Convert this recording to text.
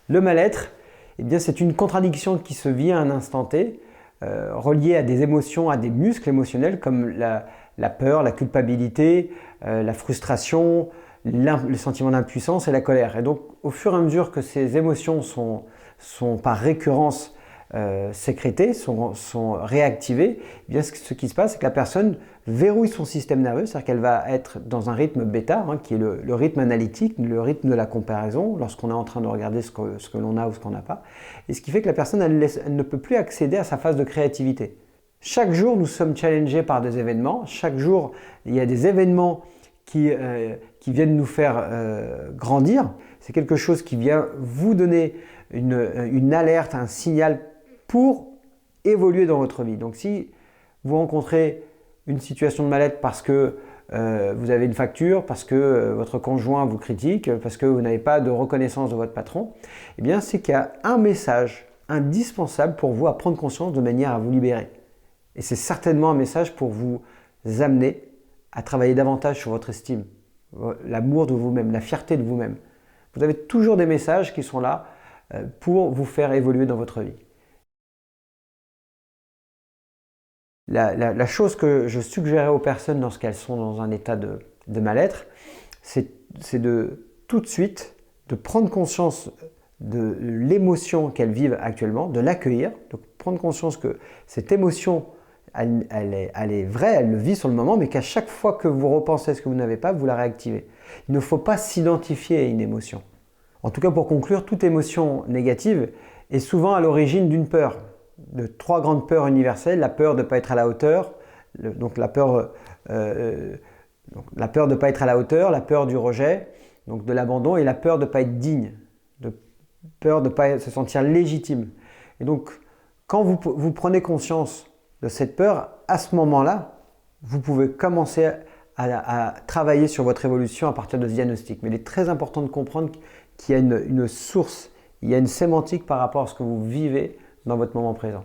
Le mal-être, eh bien, c'est une contradiction qui se vit à un instant T, reliée à des émotions, à des muscles émotionnels comme la peur, la culpabilité, la frustration, le sentiment d'impuissance et la colère. Et donc, au fur et à mesure que ces émotions sont par récurrence sécrétées, sont réactivées, eh bien, ce qui se passe, c'est que la personne verrouille son système nerveux, c'est-à-dire qu'elle va être dans un rythme bêta, qui est le rythme analytique, le rythme de la comparaison, lorsqu'on est en train de regarder ce que l'on a ou ce qu'on n'a pas. Et ce qui fait que la personne, elle ne peut plus accéder à sa phase de créativité. Chaque jour, nous sommes challengés par des événements. Chaque jour, il y a des événements qui viennent nous faire grandir. C'est quelque chose qui vient vous donner une alerte, un signal pour évoluer dans votre vie. Donc si vous rencontrez une situation de mal-être parce que vous avez une facture, parce que votre conjoint vous critique, parce que vous n'avez pas de reconnaissance de votre patron, eh bien c'est qu'il y a un message indispensable pour vous à prendre conscience de manière à vous libérer. Et c'est certainement un message pour vous amener à travailler davantage sur votre estime, l'amour de vous-même, la fierté de vous-même. Vous avez toujours des messages qui sont là pour vous faire évoluer dans votre vie. La chose que je suggérerais aux personnes lorsqu'elles sont dans un état de mal-être, c'est de tout de suite de prendre conscience de l'émotion qu'elles vivent actuellement, de l'accueillir, de prendre conscience que cette émotion, elle est vraie, elle le vit sur le moment, mais qu'à chaque fois que vous repensez à ce que vous n'avez pas, vous la réactivez. Il ne faut pas s'identifier à une émotion. En tout cas, pour conclure, toute émotion négative est souvent à l'origine d'une peur, de 3 grandes peurs universelles: la peur de ne pas être à la hauteur, donc la peur de ne pas être à la hauteur, la peur du rejet, donc de l'abandon, et la peur de ne pas être digne, peur de ne pas se sentir légitime. Et donc, quand vous prenez conscience de cette peur, à ce moment-là, vous pouvez commencer à travailler sur votre évolution à partir de ce diagnostic. Mais il est très important de comprendre qu'il y a une source, il y a une sémantique par rapport à ce que vous vivez dans votre moment présent.